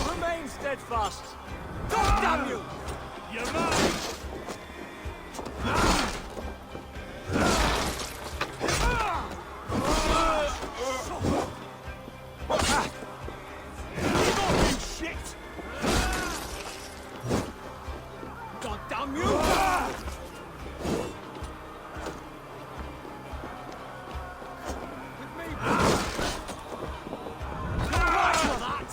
Remain steadfast. God damn you! You're mine! Shit! God damn you! With me, you're right for that!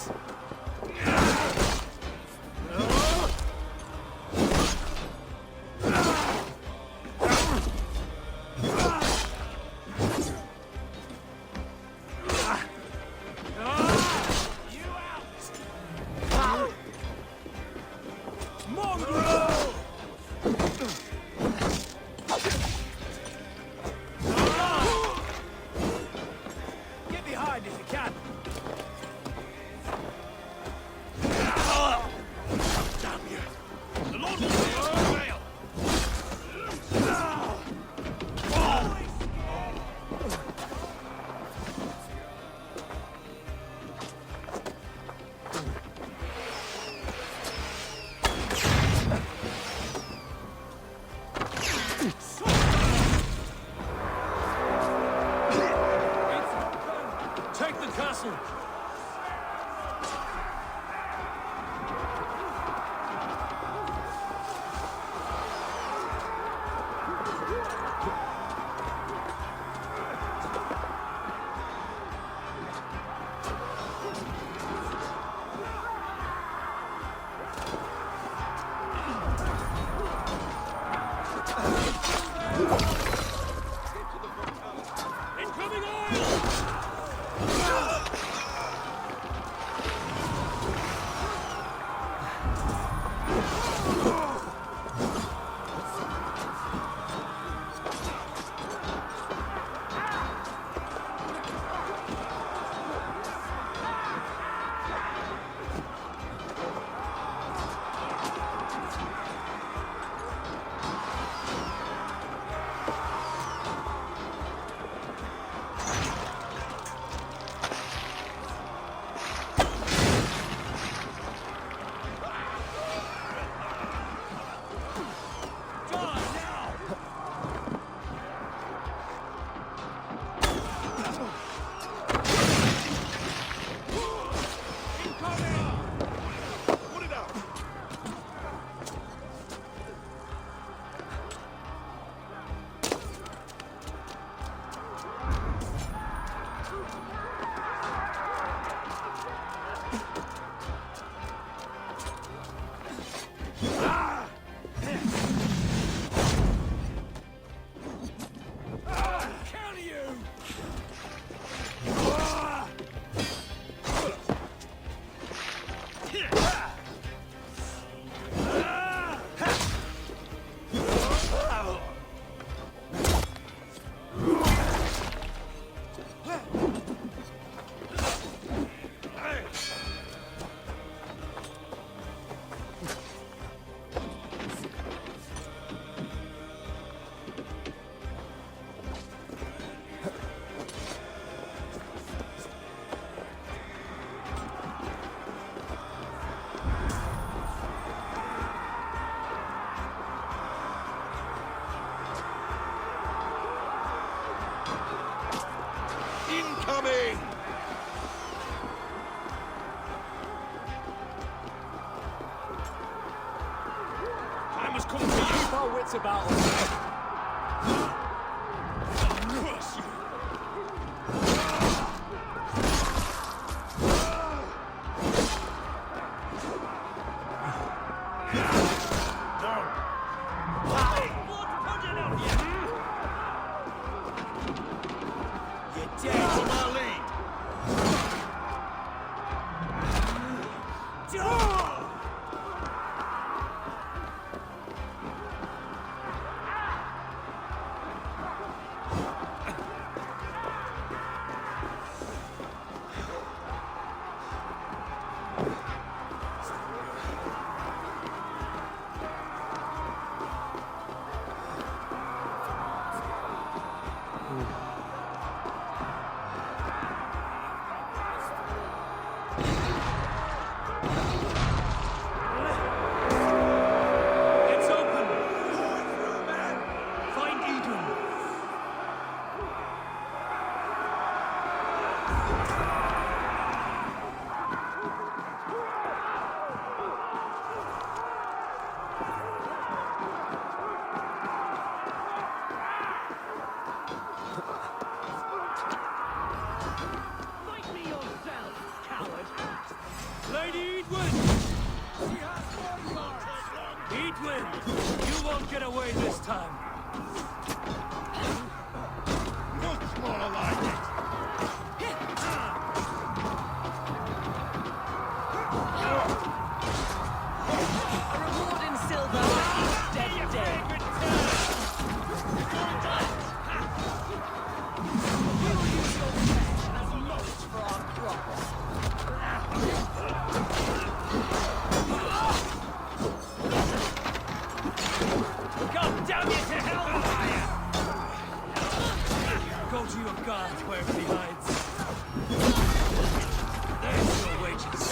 must come to you. Keep our wits about us. Curse you. You won't get away this time. Much more like it. A reward in silver for each dead day. We will use your flesh as mulch for our crops. God damn you to hell, fire! Go to your guard wherever he hides. There's your wages.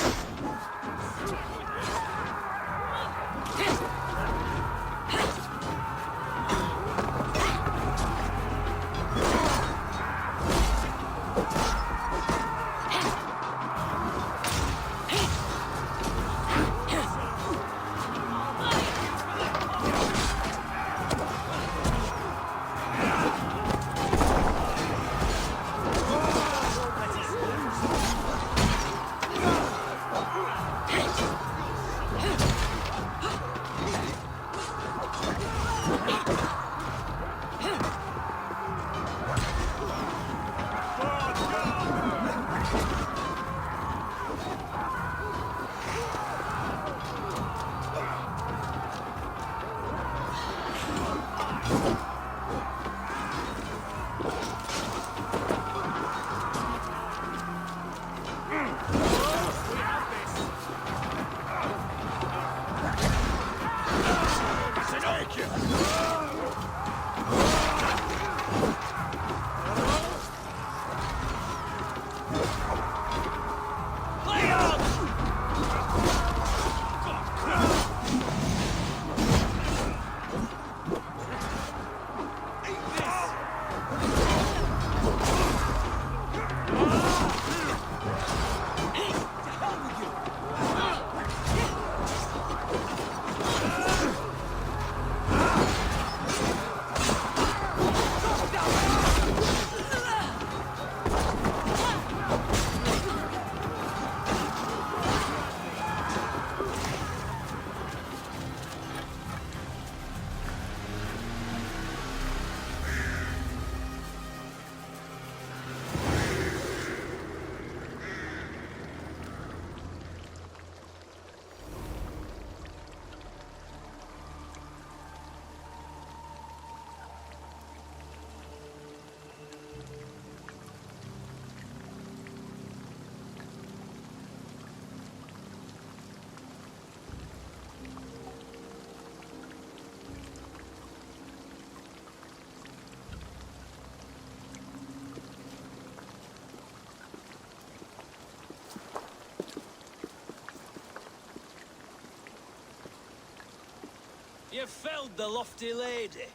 You felled the lofty lady.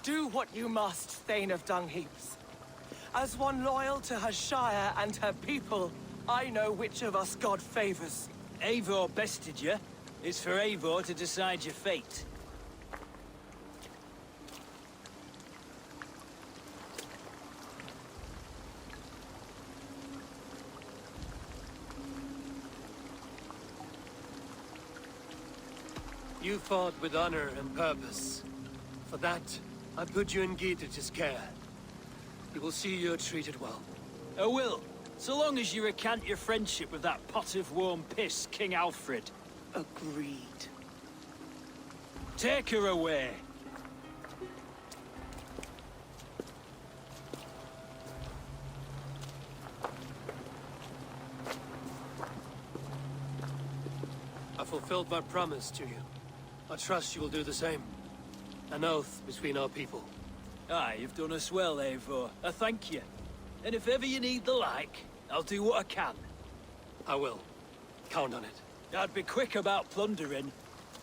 Do what you must, Thane of Dungheaps. As one loyal to her shire and her people, I know which of us God favors. Eivor bested you. It's for Eivor to decide your fate. You fought with honor and purpose. For that, I put you in guide to jusqu'à. You will see you're treated well. I will, so long as you recant your friendship with that pot of warm piss, King Alfred. Agreed. Take her away. I fulfilled my promise to you. I trust you will do the same. An oath between our people. Aye, you've done us well, Eivor. I thank you. And if ever you need the like, I'll do what I can. I will. Count on it. I'd be quick about plundering.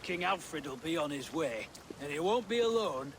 King Alfred will be on his way, and he won't be alone.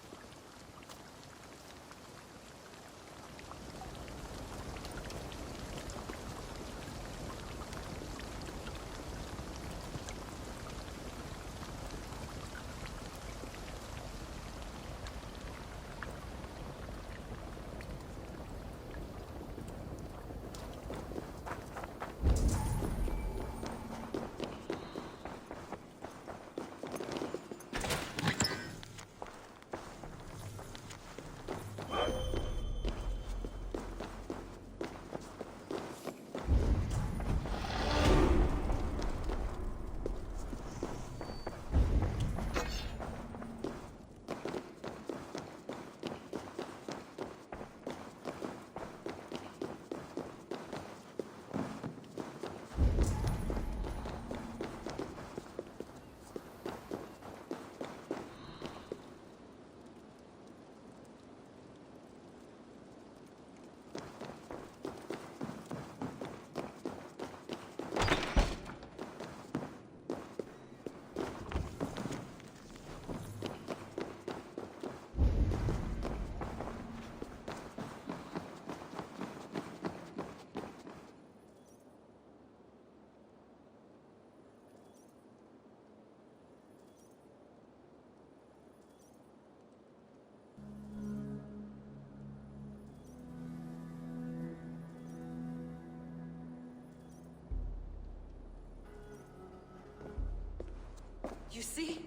You see?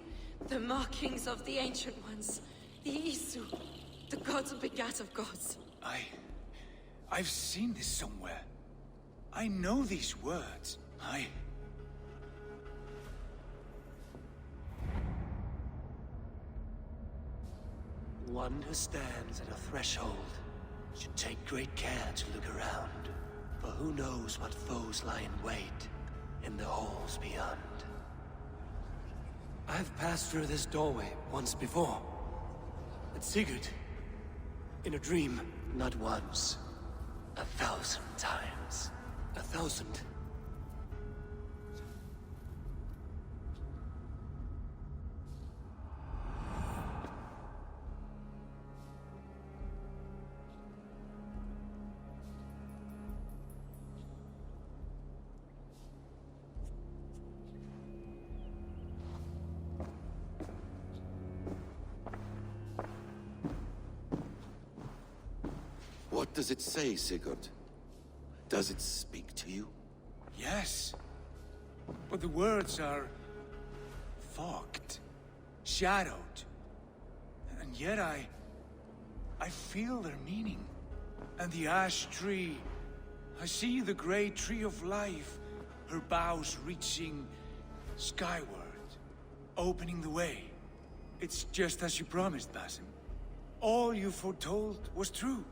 The markings of the Ancient Ones. The Isu. The gods begat of gods. I've seen this somewhere. I know these words. One who stands at a threshold should take great care to look around. For who knows what foes lie in wait in the halls beyond. I've passed through this doorway once before. At Sigurd. In a dream. Not once. 1,000 times. 1,000. What does it say, Sigurd? Does it speak to you? Yes. But the words are fogged, shadowed. And yet I feel their meaning. And the ash tree, I see the great tree of life, her boughs reaching skyward, opening the way. It's just as you promised, Basim. All you foretold was true.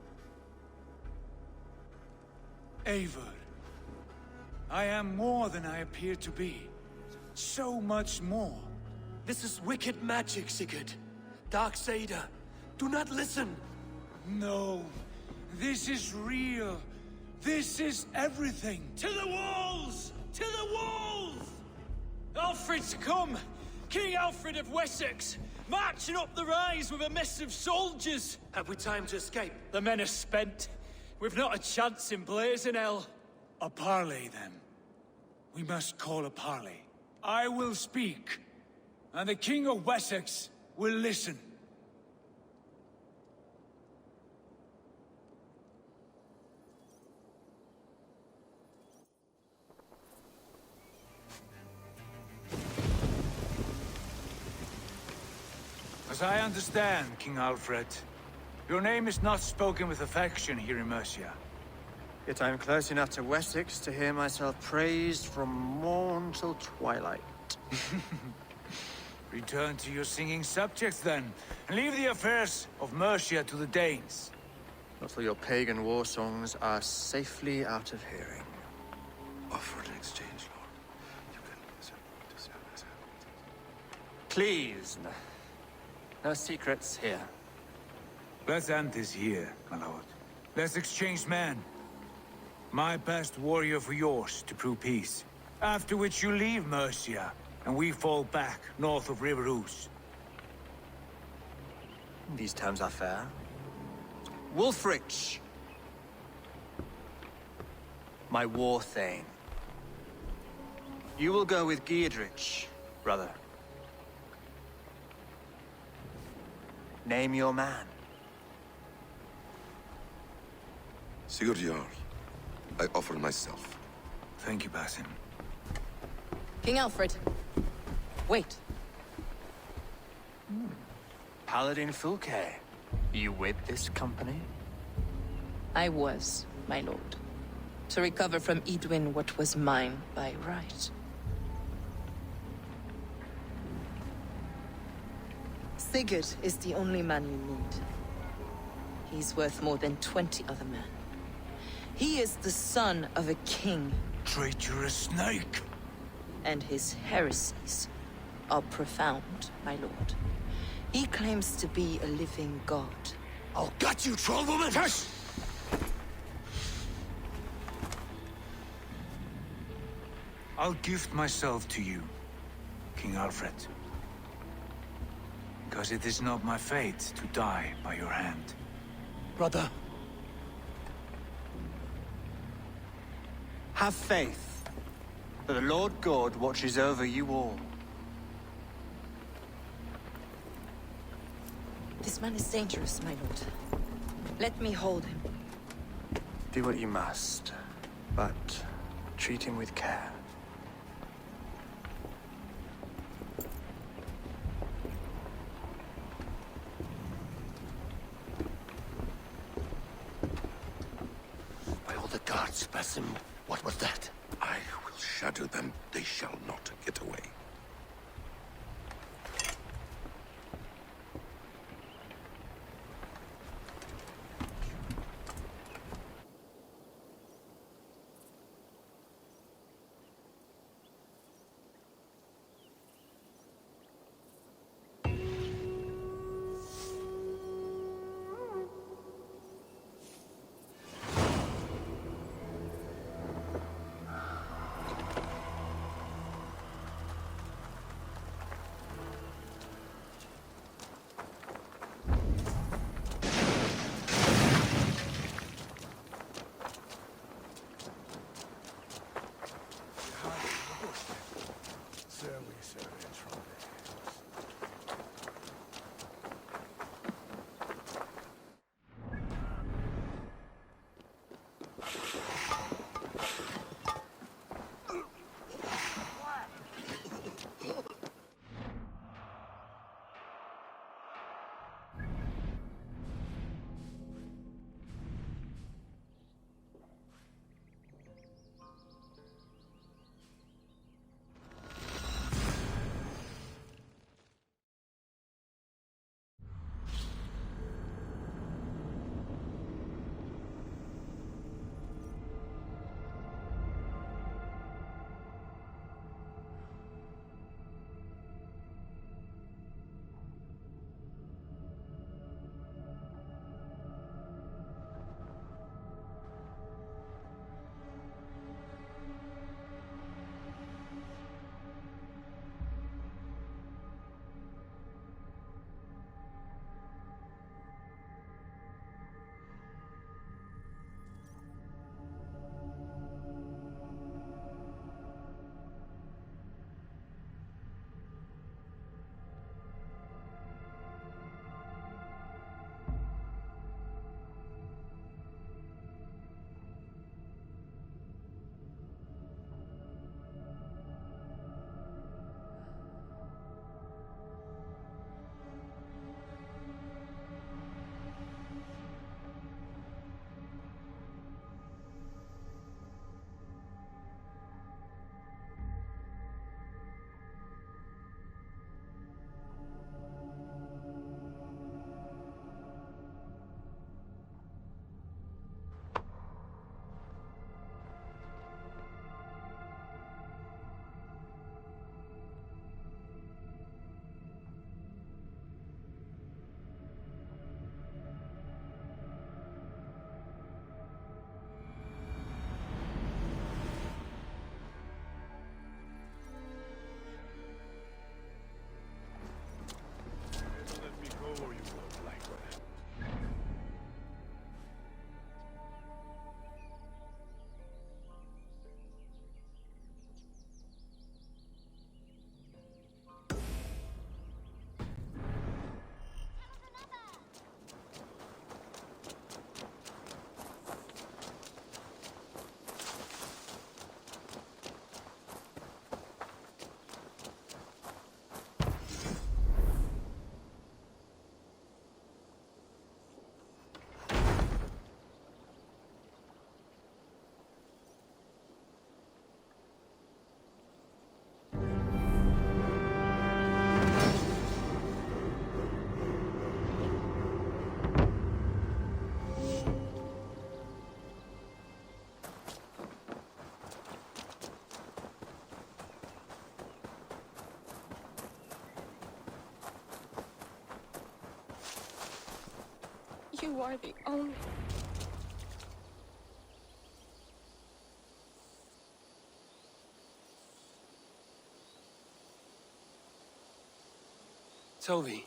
Eivor, I am more than I appear to be. So much more. This is wicked magic, Sigurd. Darksader, do not listen. No, this is real. This is everything. To the walls! To the walls! Alfred's come! King Alfred of Wessex! Marching up the rise with a mess of soldiers! Have we time to escape? The men are spent. We've not a chance in blazing hell. A parley, then. We must call a parley. I will speak, and the King of Wessex will listen. As I understand, King Alfred, your name is not spoken with affection here in Mercia. Yet I am close enough to Wessex to hear myself praised from morn till twilight. Return to your singing subjects, then, and leave the affairs of Mercia to the Danes. Not till your pagan war songs are safely out of hearing. Offer an exchange, Lord. Please, no secrets here. Let's end this here, my lord. Let's exchange men. My best warrior for yours to prove peace. After which you leave Mercia, and we fall back north of River Ouse. These terms are fair. Wulfrich, my war thane. You will go with Giedrich, brother. Name your man. Sigurd Jarl, I offer myself. Thank you, Basim. King Alfred. Wait. Paladin Fulke, you with this company? I was, my lord. To recover from Edwin what was mine by right. Sigurd is the only man you need. He's worth more than 20 other men. He is the son of a king. Traitorous snake! And his heresies are profound, my lord. He claims to be a living god. I'll gut you, troll woman! Hush! I'll gift myself to you, King Alfred. Because it is not my fate to die by your hand. Brother. Have faith that the Lord God watches over you all. This man is dangerous, my lord. Let me hold him. Do what you must, but treat him with care. By all the gods, Basim, what was that? I will shatter them. They shall not get away. You are the only... Toby.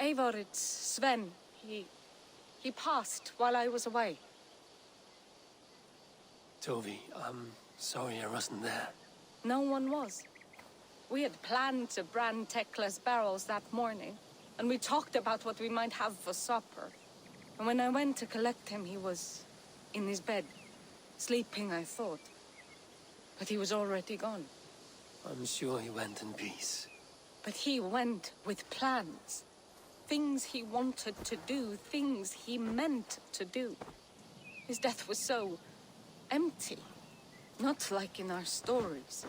Eivor, it's Sven. He passed while I was away. Toby, I'm sorry I wasn't there. No one was. We had planned to brand Tekla's barrels that morning, and we talked about what we might have for supper. And when I went to collect him, he was in his bed, sleeping, I thought. But he was already gone. I'm sure he went in peace. But he went with plans. Things he wanted to do, things he meant to do. His death was so empty, not like in our stories.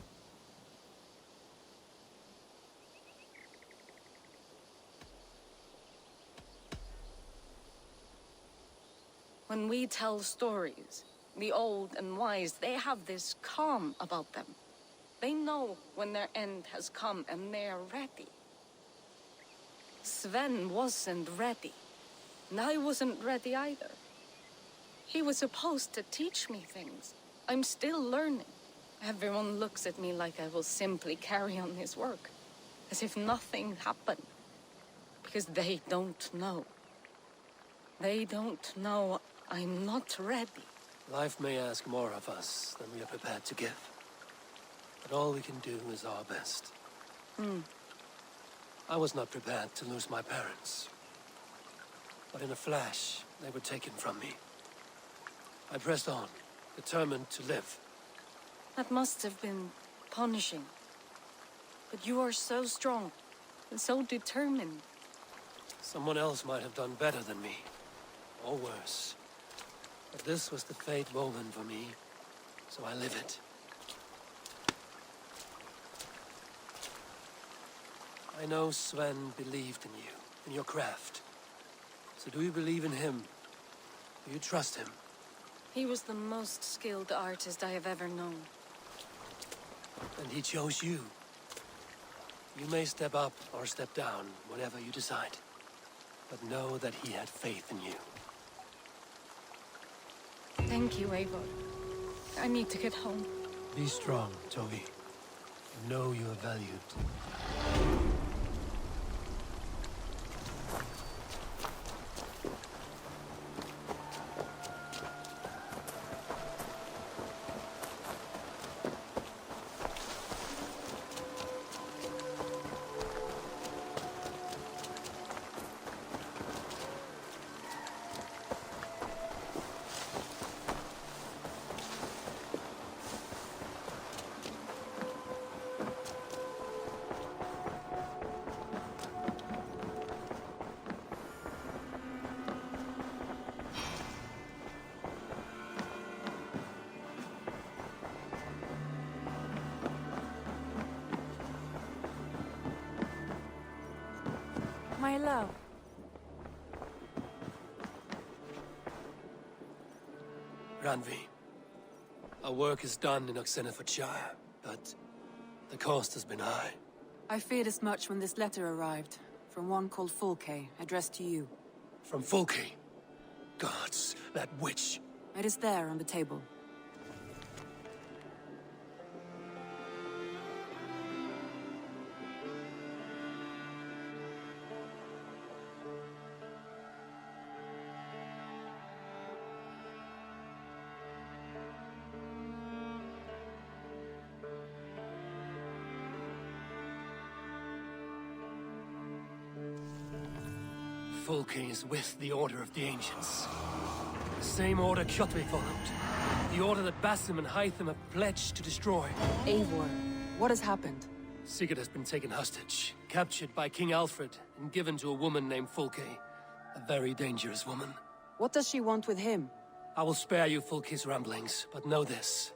When we tell stories, the old and wise, they have this calm about them. They know when their end has come and they're ready. Sven wasn't ready, and I wasn't ready either. He was supposed to teach me things. I'm still learning. Everyone looks at me like I will simply carry on his work, as if nothing happened, because they don't know. They don't know I'm not ready. Life may ask more of us than we are prepared to give. But all we can do is our best. I was not prepared to lose my parents. But in a flash, they were taken from me. I pressed on, determined to live. That must have been punishing. But you are so strong, and so determined. Someone else might have done better than me, or worse. But this was the fate woven for me, so I live it. I know Sven believed in you, in your craft. So do you believe in him? Do you trust him? He was the most skilled artist I have ever known. And he chose you. You may step up or step down, whatever you decide. But know that he had faith in you. Thank you, Eivor. I need to get home. Be strong, Toby. You know you are valued. My love. Randvi, our work is done in Oxenfordshire, but the cost has been high. I feared as much when this letter arrived, from one called Fulke, addressed to you. From Fulke? Gods, that witch. It is there on the table. Fulke is with the Order of the Ancients. The same order Kjotve followed. The order that Basim and Hytham have pledged to destroy. Eivor, what has happened? Sigurd has been taken hostage, captured by King Alfred, and given to a woman named Fulke. A very dangerous woman. What does she want with him? I will spare you Fulke's ramblings, but know this.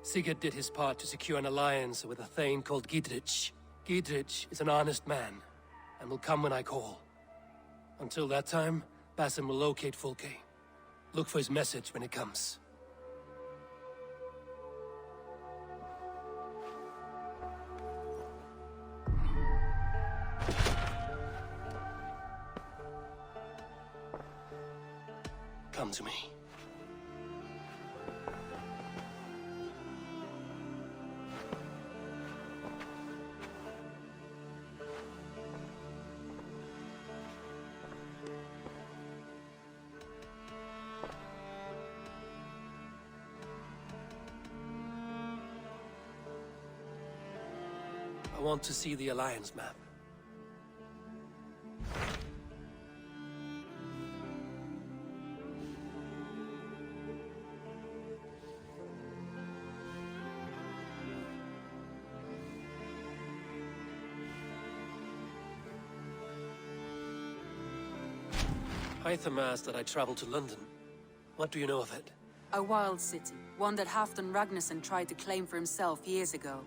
Sigurd did his part to secure an alliance with a thane called Gidrich. Gidrich is an honest man, and will come when I call. Until that time, Basim will locate Fulke. Look for his message when it comes. to me. I want to see the Alliance map. Hytham asked that I travel to London. What do you know of it? A wild city, one that Halfdan Ragnarsson tried to claim for himself years ago.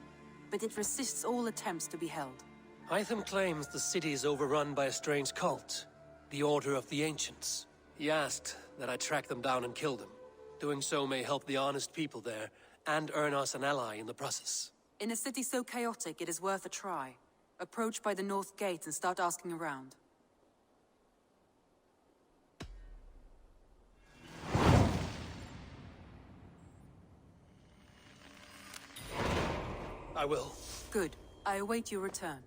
But it resists all attempts to be held. Hytham claims the city is overrun by a strange cult, the Order of the Ancients. He asked that I track them down and kill them. Doing so may help the honest people there, and earn us an ally in the process. In a city so chaotic, it is worth a try. Approach by the North Gate and start asking around. I will. Good. I await your return.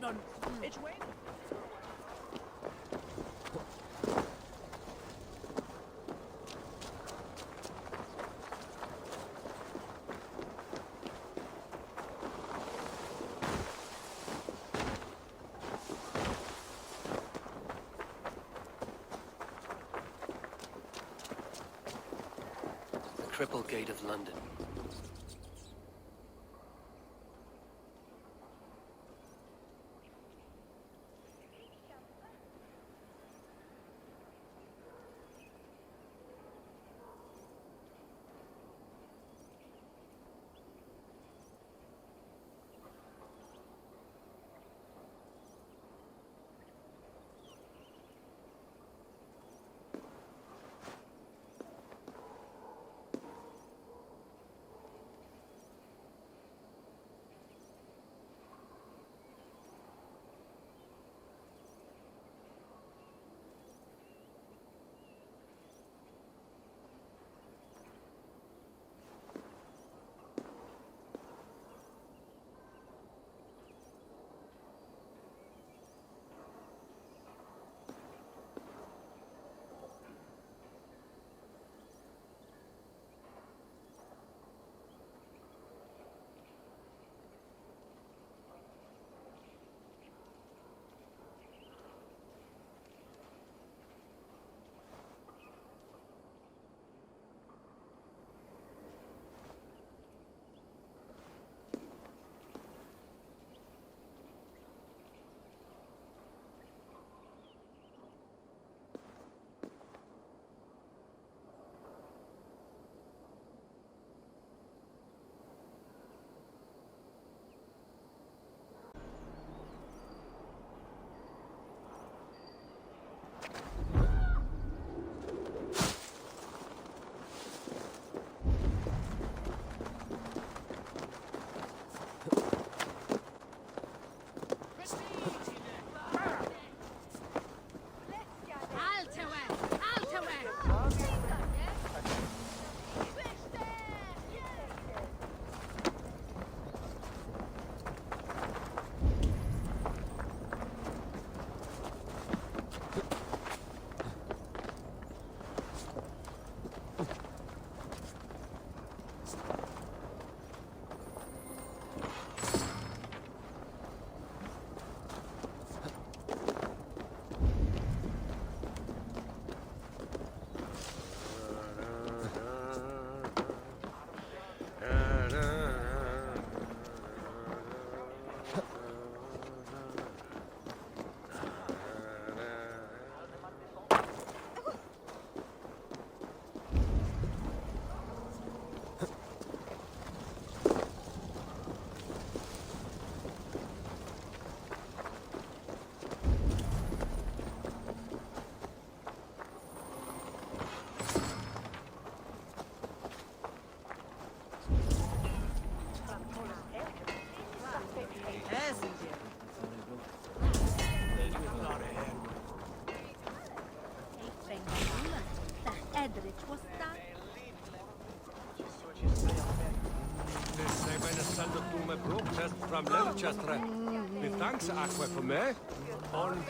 on Triple Gate of London. from Leicester. With thanks, Aqua, for me. On.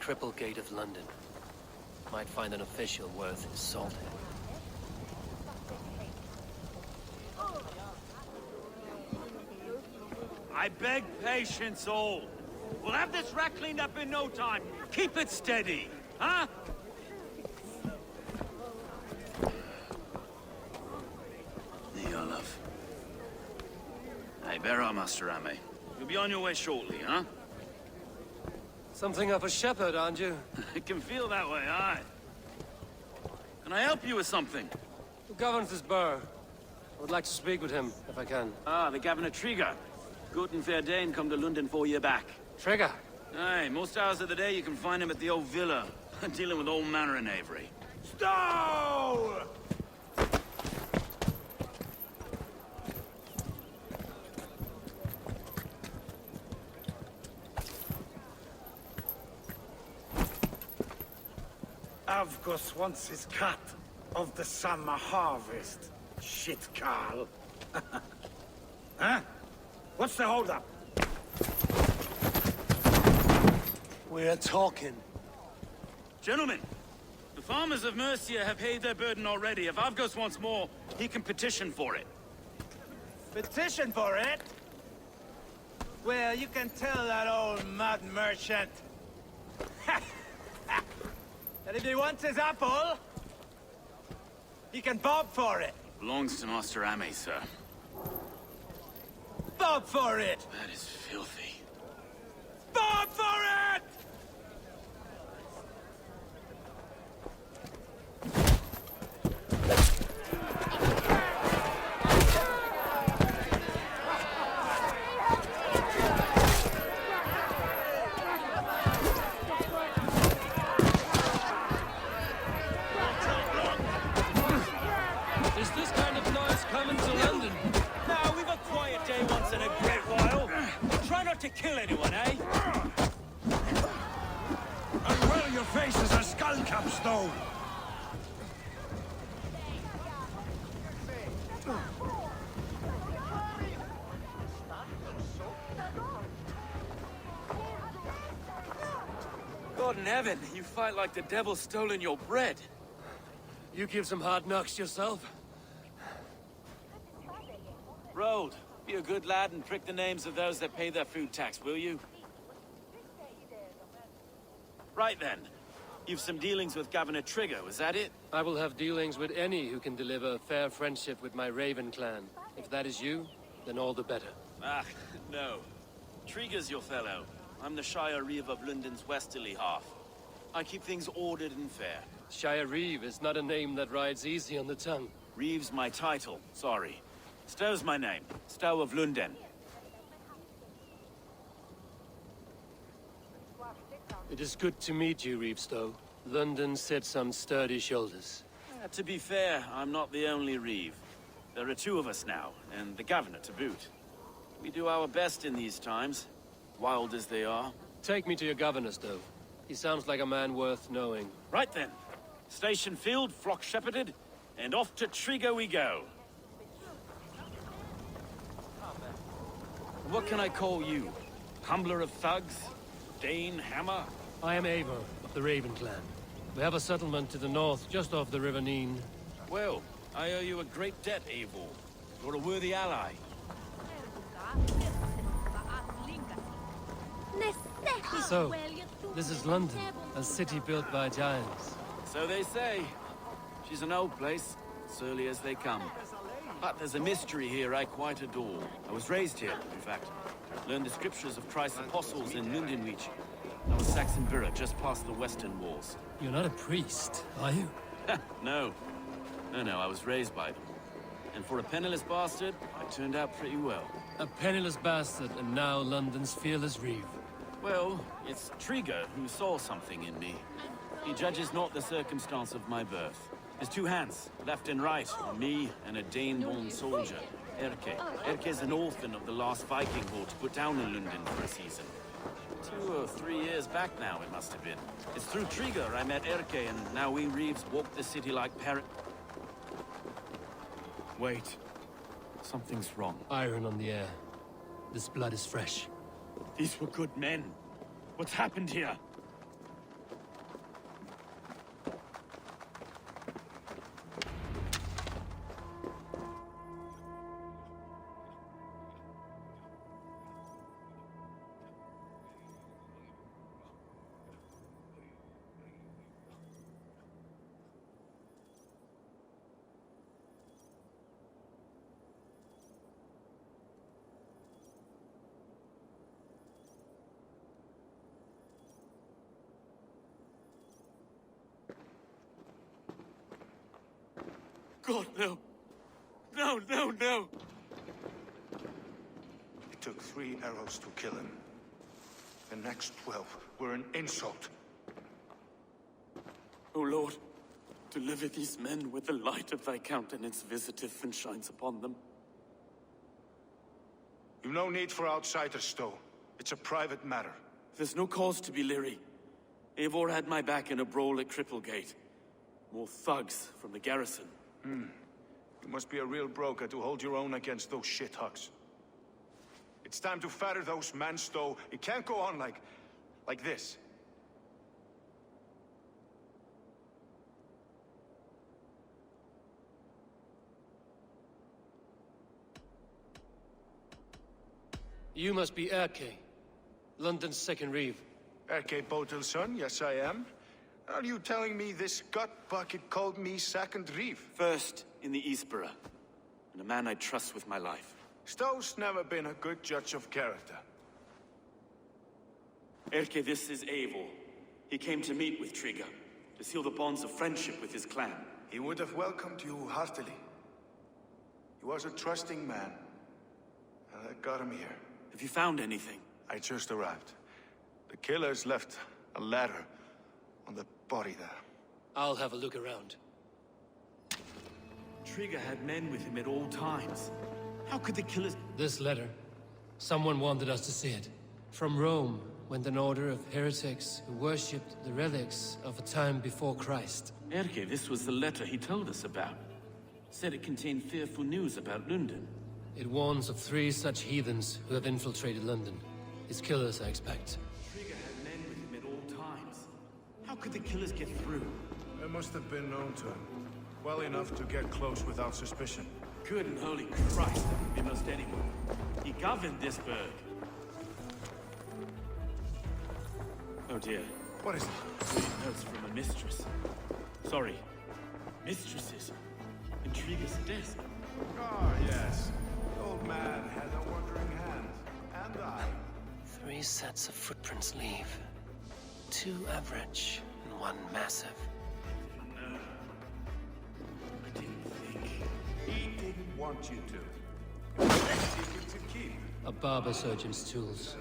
Triple Gate of London. Might find an official worth his salt. I beg patience, all. We'll have this wreck cleaned up in no time. Keep it steady, huh? There you are, love. Hey, bear up, Master Ame. You'll be on your way shortly, huh? Something of a shepherd, aren't you? It can feel that way, aye. Can I help you with something? Who governs this burgh? I would like to speak with him, if I can. Ah, the Governor Trigger. Good and fair Dane come to London 4 year back. Trigger? Aye, most hours of the day you can find him at the old villa, dealing with all manner of knavery. Stow! Avgus wants his cut of the summer harvest. Shit, Carl. Huh? What's the holdup? We're talking. Gentlemen, the farmers of Mercia have paid their burden already. If Avgus wants more, he can petition for it. Petition for it? Well, you can tell that old mud merchant that if he wants his apple, he can bob for it. Belongs to Master Ame, sir. Bob for it! That is filthy. Bob for it! Is this kind of noise coming to London? Now, we've a quiet day once in a great while. Try not to kill anyone, eh? And well, your face is a skull capstone. God in heaven, you fight like the devil's stolen your bread. You give some hard knocks yourself? Road, be a good lad and prick the names of those that pay their food tax, will you? Right then. You've some dealings with Governor Trigger, was that it? I will have dealings with any who can deliver a fair friendship with my Raven clan. If that is you, then all the better. Ah, no. Trigger's your fellow. I'm the Shire Reeve of London's westerly half. I keep things ordered and fair. Shire Reeve is not a name that rides easy on the tongue. Reeve's my title, sorry. Stow's my name. Stow of London. It is good to meet you, Reevestow. London sits on sturdy shoulders. To be fair, I'm not the only Reeve. There are two of us now, and the Governor to boot. We do our best in these times, wild as they are. Take me to your governor, Stow. He sounds like a man worth knowing. Right then. Station field, flock shepherded, and off to Trigger we go. What can I call you? Humbler of thugs? Dane Hammer? I am Eivor of the Raven clan. We have a settlement to the north, just off the River Neen. Well, I owe you a great debt, Eivor. You're a worthy ally. So, this is London, a city built by giants. So they say. She's an old place, surly as they come. But there's a mystery here I quite adore. I was raised here, in fact. Learned the scriptures of Christ's apostles in Lundenreach. That was Saxon Borough, just past the western walls. You're not a priest, are you? No. No, I was raised by them. And for a penniless bastard, I turned out pretty well. A penniless bastard, and now London's fearless Reeve. Well, it's Trigger who saw something in me. He judges not the circumstance of my birth. His two hands, left and right, on me and a Dane-born soldier, Erke. Erke's an orphan of the last Viking horde put down in London for a season. 2 or 3 years back now, it must have been. It's through Trigger I met Erke, and now we Reeves walk the city like Wait. Something's wrong. Iron on the air. This blood is fresh. These were good men. What's happened here? God, no. No, no, no! It took 3 arrows to kill him. The next 12 were an insult. O Lord, deliver these men with the light of thy countenance visiteth and shines upon them. You've no need for outsiders, Stowe. It's a private matter. There's no cause to be leery. Eivor had my back in a brawl at Cripplegate. More thugs from the garrison. You must be a real broker to hold your own against those shithugs. It's time to fatter those men, Stowe. It can't go on like this. You must be Erke, London's second reeve. Erke Botel's son, yes I am. Are you telling me this gut bucket called me second reeve? First in the Eastborough, and a man I trust with my life. Stowe's never been a good judge of character. Erke, this is Eivor. He came to meet with Trigger, to seal the bonds of friendship with his clan. He would have welcomed you heartily. He was a trusting man, and I got him here. Have you found anything? I just arrived. The killers left a ladder on the body there. I'll have a look around. Trigger had men with him at all times. How could the killers... This letter. Someone wanted us to see it. From Rome went an order of heretics who worshipped the relics of a time before Christ. Erke, this was the letter he told us about. Said it contained fearful news about London. It warns of 3 such heathens who have infiltrated London. His killers, I expect. Trigger had men with him at all times. How could the killers get through? They must have been known to him. Well enough to get close without suspicion. Good and holy Christ, that could be most anyone. He governed this burg. Oh dear. What is it? 3 notes from a mistress. Sorry. Mistresses. And Trigger's desk. Ah, yes. The old man had a wandering hand. And I. 3 sets of footprints leave. 2 average and 1 massive. No. I didn't think. He didn't want you to. Secret to keep. A barber surgeon's tools.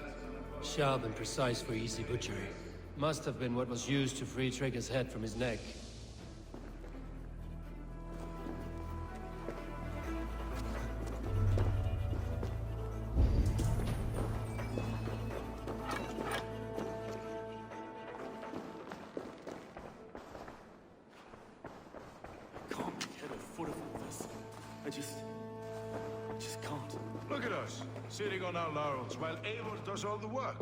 Sharp and precise for easy butchery. Must have been what was used to free Trigger's head from his neck. Look at us, sitting on our laurels while Eivor does all the work.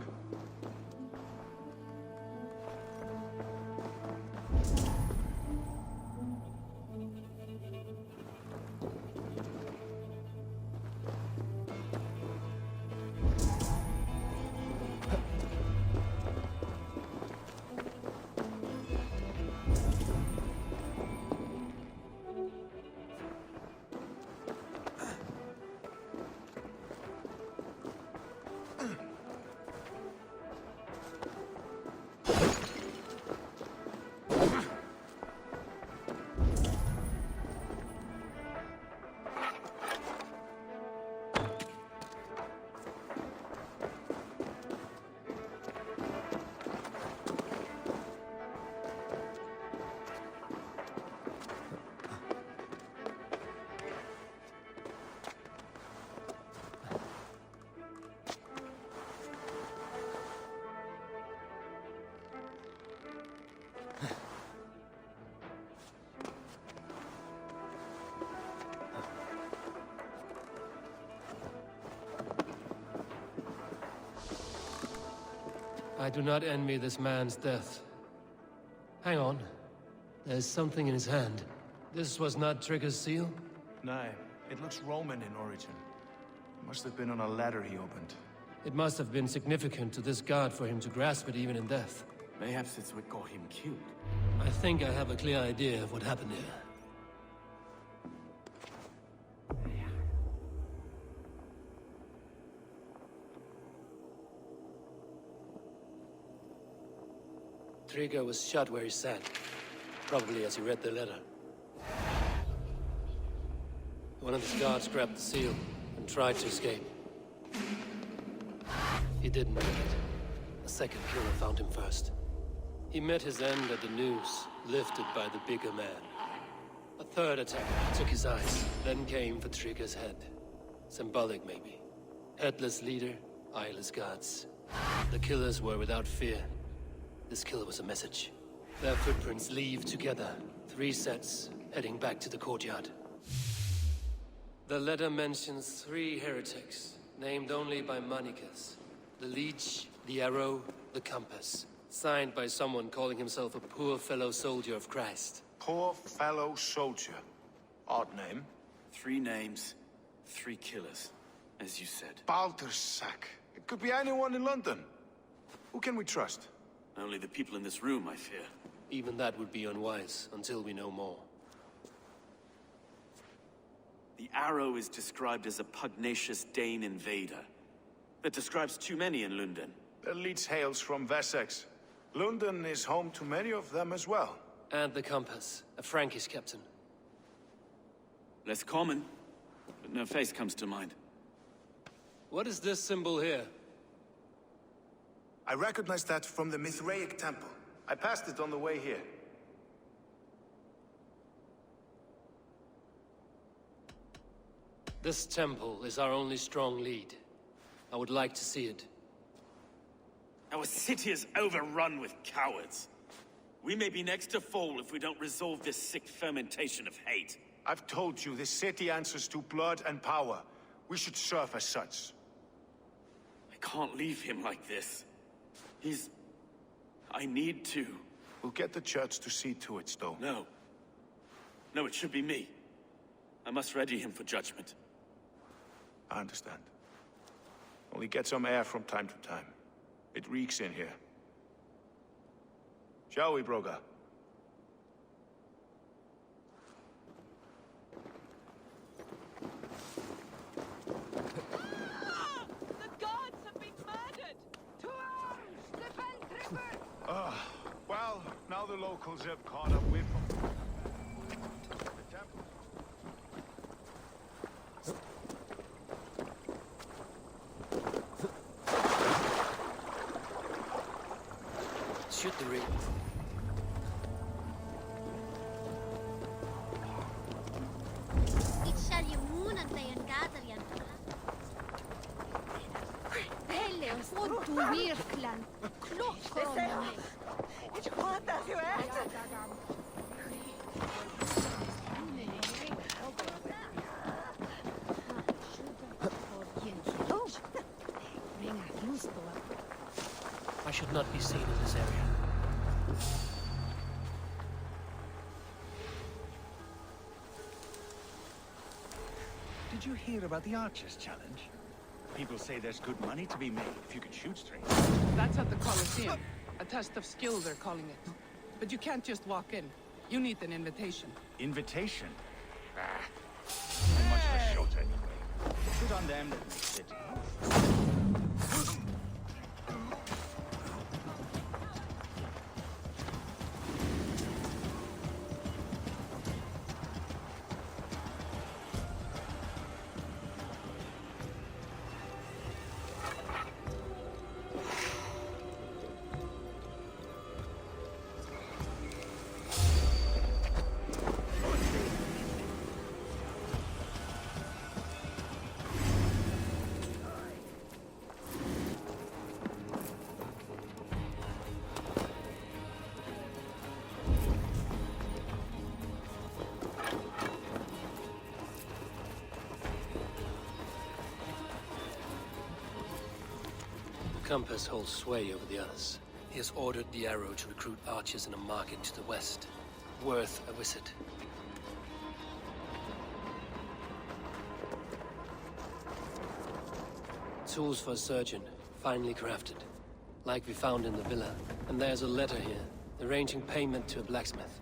I do not envy this man's death. Hang on. There's something in his hand. This was not Trigger's seal? No, it looks Roman in origin. Must have been on a ladder he opened. It must have been significant to this god for him to grasp it even in death. Mayhaps it's what got him killed. I think I have a clear idea of what happened here. Trigger was shot where he sat, probably as he read the letter. One of his guards grabbed the seal and tried to escape. He didn't make it. A second killer found him first. He met his end at the noose, lifted by the bigger man. A third attacker took his eyes, then came for Trigger's head. Symbolic, maybe. Headless leader, eyeless guards. The killers were without fear. This kill was a message. Their footprints leave together. 3 sets, heading back to the courtyard. The letter mentions 3 heretics, named only by Manicus. The leech, the arrow, the compass. Signed by someone calling himself a poor fellow soldier of Christ. Poor fellow soldier. Odd name. 3 names, 3 killers, as you said. Baldersack. It could be anyone in London. Who can we trust? Only the people in this room, I fear. Even that would be unwise, until we know more. The arrow is described as a pugnacious Dane invader. That describes too many in London. The leech hails from Wessex. London is home to many of them as well. And the compass, a Frankish captain. Less common, but no face comes to mind. What is this symbol here? I recognize that from the Mithraic temple. I passed it on the way here. This temple is our only strong lead. I would like to see it. Our city is overrun with cowards. We may be next to fall if we don't resolve this sick fermentation of hate. I've told you, this city answers to blood and power. We should serve as such. I can't leave him like this. I need to. We'll get the church to see to it, Stowe. No. No, it should be me. I must ready him for judgment. I understand. Only get some air from time to time. It reeks in here. Shall we, Broga? The gods have been murdered! To arms! Defend Trigger! Well, now the locals have caught up with the temple. Shoot the ring. I should not be seen in this area. Did you hear about the Archers Challenge? People say there's good money to be made if you can shoot straight. That's at the Colosseum. A test of skill, they're calling it. But you can't just walk in. You need an invitation. Invitation? Too much for a shot anyway. Good on them that makes it. compass holds sway over the others. He has ordered the arrow to recruit archers in a market to the west. Worth a visit. Tools for a surgeon, finely crafted. Like we found in the villa. And there's a letter here, arranging payment to a blacksmith.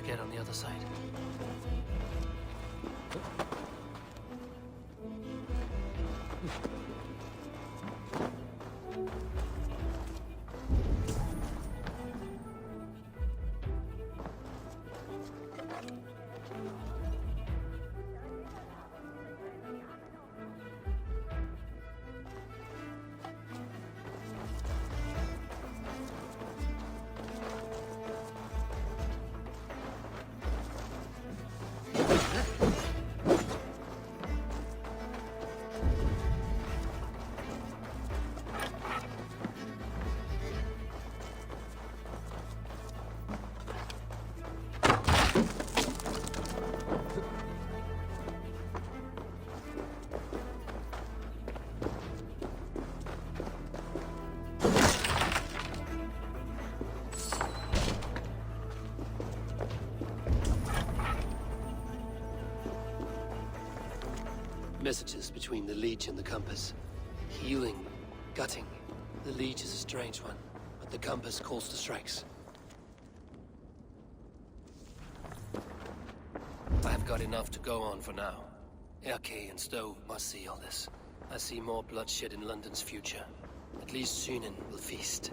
Get on the other side. Messages between the leech and the compass. Healing, gutting. The leech is a strange one, but the compass calls to strikes. I've got enough to go on for now. Erke and Stowe must see all this. I see more bloodshed in London's future. At least Sunan will feast.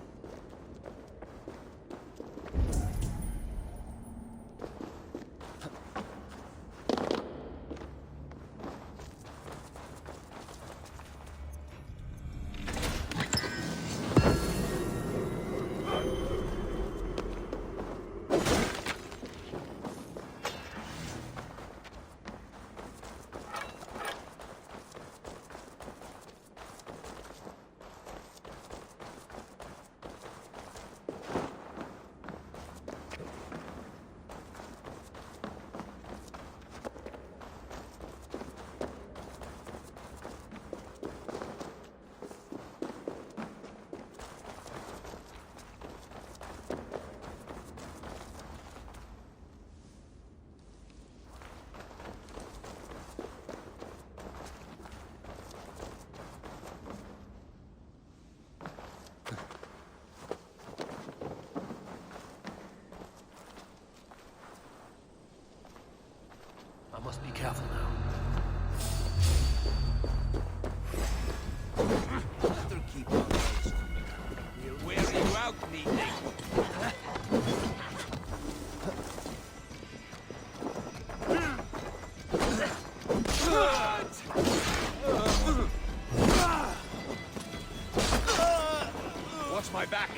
I must be careful now. Better keep on close. We'll wear you out, meaning. Watch my back.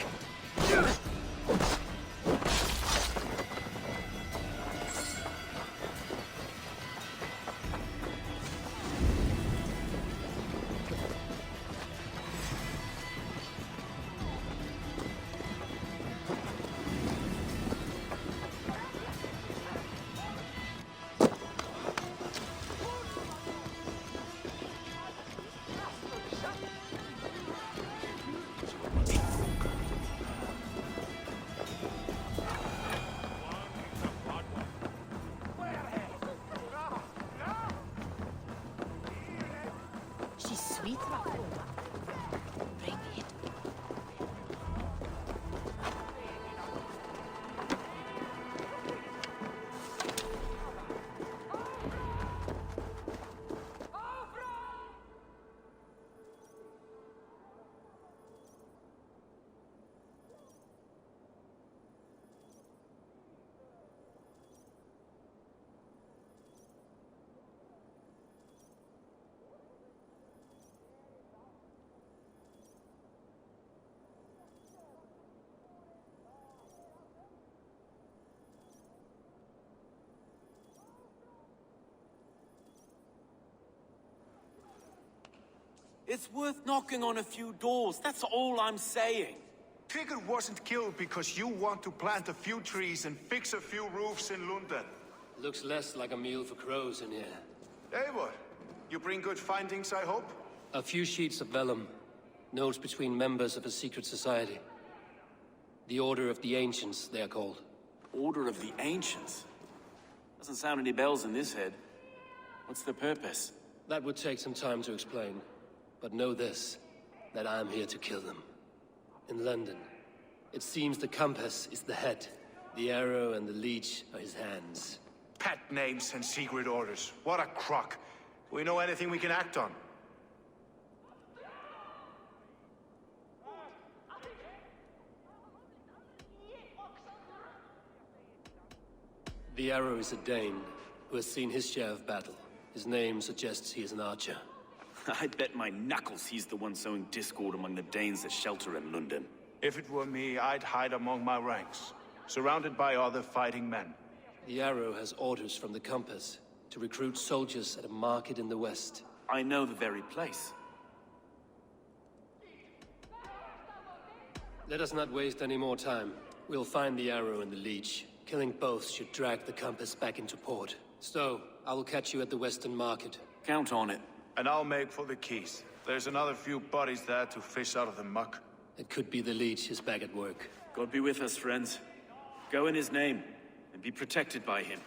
It's worth knocking on a few doors, that's all I'm saying. Sigurd wasn't killed because you want to plant a few trees and fix a few roofs in London. Looks less like a meal for crows in here. Hey, what? You bring good findings, I hope? A few sheets of vellum. Notes between members of a secret society. The Order of the Ancients, they are called. Order of the Ancients? Doesn't sound any bells in this head. What's the purpose? That would take some time to explain. But know this, that I am here to kill them. In London, it seems the compass is the head. The arrow and the leech are his hands. Pet names and secret orders. What a crock. Do we know anything we can act on? The arrow is a Dane who has seen his share of battle. His name suggests he is an archer. I bet my knuckles he's the one sowing discord among the Danes that shelter in London. If it were me, I'd hide among my ranks, surrounded by other fighting men. The arrow has orders from the compass to recruit soldiers at a market in the west. I know the very place. Let us not waste any more time. We'll find the arrow and the leech. Killing both should drag the compass back into port. So, I will catch you at the western market. Count on it. And I'll make for the keys. There's another few bodies there to fish out of the muck. It could be the leech is back at work. God be with us, friends. Go in his name, and be protected by him.